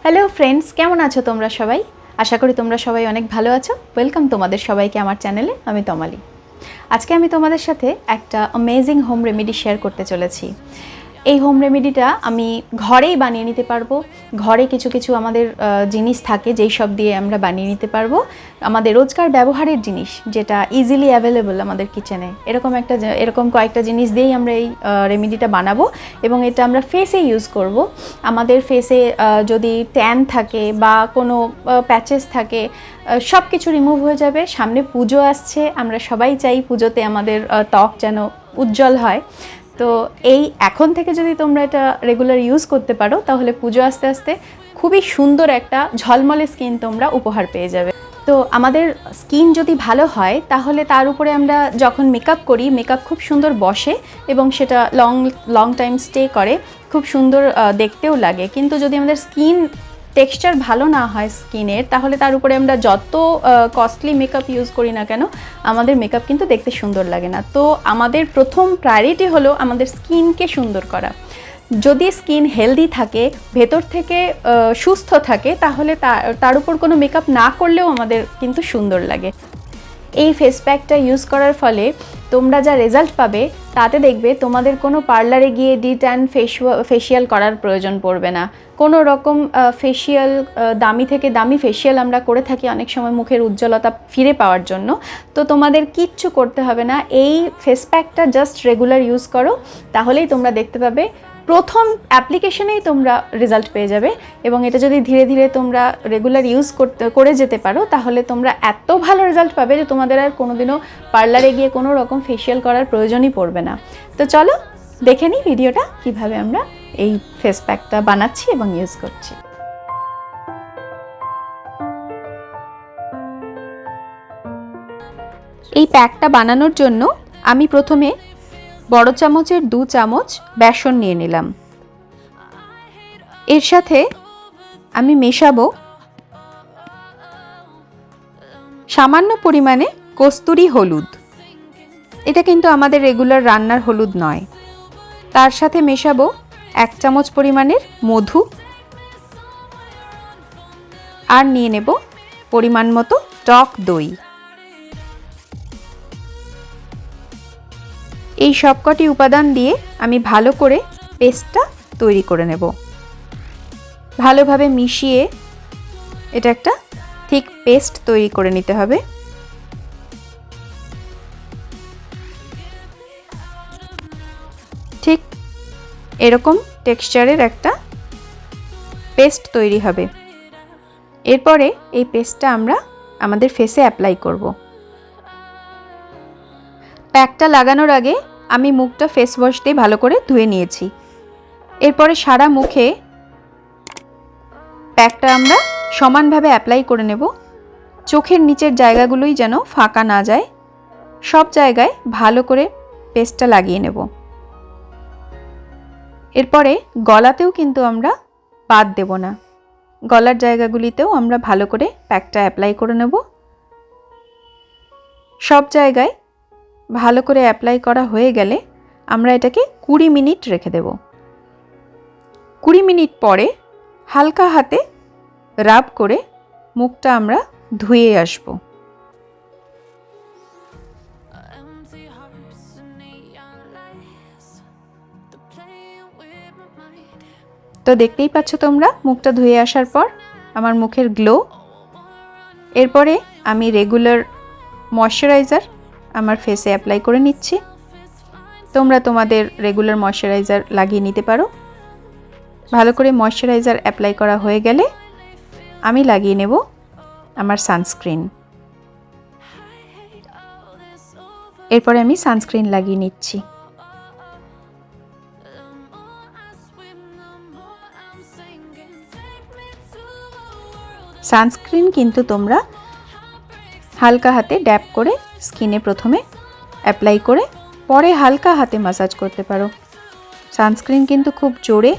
Hello friends, কেমন আছো তোমরা সবাই? আশা করি তোমরা সবাই অনেক ভালো আছো। ওয়েলকাম তোমাদের সবাইকে আমার চ্যানেলে। আমি তমালি। আজকে আমি তোমাদের সাথে একটা অ্যামেজিং হোম রেমেডি শেয়ার করতে চলেছি। এই হোম রেমেডিটা আমি ঘরেই বানিয়ে নিতে পারবো। ঘরে কিছু কিছু আমাদের জিনিস থাকে যেই সব দিয়ে আমরা বানিয়ে নিতে পারবো। আমাদের রোজকার ব্যবহারের জিনিস যেটা ইজিলি অ্যাভেলেবল আমাদের কিচেনে, এরকম কয়েকটা জিনিস দিয়েই আমরা এই রেমেডিটা বানাবো এবং এটা আমরা ফেসে ইউজ করব। আমাদের ফেসে যদি ট্যান থাকে বা কোনো প্যাচেস থাকে, সব কিছু রিমুভ হয়ে যাবে। সামনে পুজো আসছে, আমরা সবাই চাই পুজোতে আমাদের ত্বক যেন উজ্জ্বল হয়। তো এই এখন থেকে যদি তোমরা এটা রেগুলার ইউজ করতে পারো তাহলে পুজো আস্তে আস্তে খুবই সুন্দর একটা ঝলমলে স্কিন তোমরা উপহার পেয়ে যাবে। তো আমাদের স্কিন যদি ভালো হয় তাহলে তার উপরে আমরা যখন মেকআপ করি, মেকআপ খুব সুন্দর বসে এবং সেটা লং টাইম স্টে করে, খুব সুন্দর দেখতেও লাগে। কিন্তু যদি আমাদের স্কিন টেক্সচার ভালো না হয় স্কিনের, তাহলে তার উপরে আমরা যত কস্টলি মেকআপ ইউজ করি না কেন, আমাদের মেকআপ কিন্তু দেখতে সুন্দর লাগে না। তো আমাদের প্রথম প্রায়োরিটি হলো আমাদের স্কিনকে সুন্দর করা। যদি স্কিন হেলদি থাকে, ভেতর থেকে সুস্থ থাকে, তাহলে তার উপর কোনো মেকআপ না করলেও আমাদের কিন্তু সুন্দর লাগে। এই ফেস প্যাকটা ইউজ করার ফলে তোমরা যা রেজাল্ট পাবে তাতে দেখবে তোমাদের কোনো পার্লারে গিয়ে ডিট্যান ফেশিয়াল করার প্রয়োজন পড়বে না। কোনো রকম ফেশিয়াল, দামি থেকে দামি ফেশিয়াল আমরা করে থাকি অনেক সময় মুখের উজ্জ্বলতা ফিরে পাওয়ার জন্য। তো তোমাদের কিচ্ছু করতে হবে না, এই ফেস প্যাকটা জাস্ট রেগুলার ইউজ করো, তাহলেই তোমরা দেখতে পাবে প্রথম অ্যাপ্লিকেশনেই তোমরা রেজাল্ট পেয়ে যাবে। এবং এটা যদি ধীরে ধীরে তোমরা রেগুলার ইউজ করে যেতে পারো তাহলে তোমরা এত ভালো রেজাল্ট পাবে যে তোমাদের আর কোনোদিনও পার্লারে গিয়ে কোনো রকম ফেশিয়াল করার প্রয়োজনই পড়বে না। তো চলো দেখে নিই ভিডিওটা কিভাবে আমরা এই ফেস প্যাকটা বানাচ্ছি এবং ইউজ করছি। এই প্যাকটা বানানোর জন্য আমি প্রথমে বড় চামচের 2 চামচ বেসন নিয়ে নিলাম। এর সাথে আমি মেশাবো সামান্য পরিমাণে কস্তুরি হলুদ। এটা কিন্তু আমাদের রেগুলার রান্নার হলুদ নয়। তার সাথে মেশাবো 1 চামচ পরিমাণের মধু, আর নিয়ে নেব পরিমাণ মতো টক দই। এই সবকটি উপাদান দিয়ে আমি ভালো করে পেস্টটা তৈরি করে নেব। ভালোভাবে মিশিয়ে এটা একটা ঠিক পেস্ট তৈরি করে নিতে হবে। ঠিক এরকম টেক্সচারের একটা পেস্ট তৈরি হবে। এরপরে এই পেস্টটা আমরা আমাদের ফেসে অ্যাপ্লাই করব। প্যাকটা লাগানোর আগে আমি মুখটা ফেস ওয়াশ দিয়ে ভালো করে ধুয়ে নিয়েছি। এরপরে সারা মুখে প্যাকটা আমরা সমানভাবে অ্যাপ্লাই করে নেব। চোখের নিচের জায়গাগুলোই যেন ফাঁকা না যায়, সব জায়গায় ভালো করে পেস্টটা লাগিয়ে নেব। এরপরে গলাতেও কিন্তু আমরা বাদ দেব না, গলার জায়গাগুলিতেও আমরা ভালো করে প্যাকটা অ্যাপ্লাই করে নেব। সব জায়গায় ভালো করে অ্যাপ্লাই করা হয়ে গেলে আমরা এটাকে 20 মিনিট রেখে দেব। 20 মিনিট পরে হালকা হাতে রাব করে মুখটা আমরা ধুয়ে আসব। তো দেখতেই পাচ্ছ তোমরা মুখটা ধুয়ে আসার পর আমার মুখের গ্লো। এরপরে আমি রেগুলার ময়শ্চারাইজার আমার ফেসে অ্যাপ্লাই করে নিচ্ছি। তোমরা তোমাদের রেগুলার ময়শ্চারাইজার লাগিয়ে নিতে পারো। ভালো করে ময়শ্চারাইজার অ্যাপ্লাই করা হয়ে গেলে আমি লাগিয়ে নেব আমার সানস্ক্রিন। এরপরে আমি সানস্ক্রিন লাগিয়ে নিচ্ছি। সানস্ক্রিন কিন্তু তোমরা হালকা হাতে ড্যাব করে স্কিনে প্রথমে অ্যাপ্লাই করে পরে হালকা হাতে ম্যাসাজ করতে পারো। সানস্ক্রিন কিন্তু খুব জোরে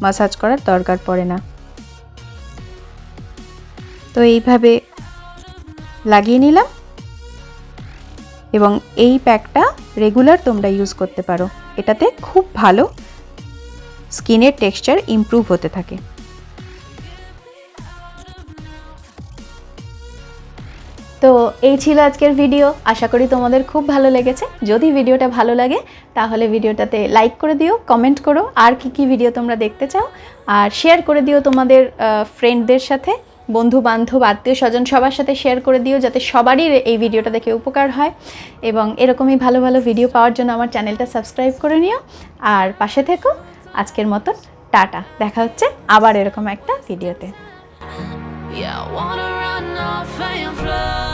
ম্যাসাজ করার দরকার পড়ে না। তো এইভাবে লাগিয়ে নিলাম এবং এই প্যাকটা রেগুলার তোমরা ইউজ করতে পারো। এটাতে খুব ভালো স্কিনের টেক্সচার ইমপ্রুভ হতে থাকে। তো এই ছিল আজকের ভিডিও, আশা করি তোমাদের খুব ভালো লেগেছে। যদি ভিডিওটা ভালো লাগে তাহলে ভিডিওটাতে লাইক করে দিও, কমেন্ট করো আর কি ভিডিও তোমরা দেখতে চাও, আর শেয়ার করে দিও তোমাদের ফ্রেন্ডদের সাথে, বন্ধু বান্ধব আত্মীয় স্বজন সবার সাথে শেয়ার করে দিও, যাতে সবারই এই ভিডিওটা দেখে উপকার হয়। এবং এরকমই ভালো ভালো ভিডিও পাওয়ার জন্য আমার চ্যানেলটা সাবস্ক্রাইব করে নিও আর পাশে থেকো। আজকের মতন টাটা, দেখা হচ্ছে আবার এরকম একটা ভিডিওতে। Yeah, I wanna run off and fly.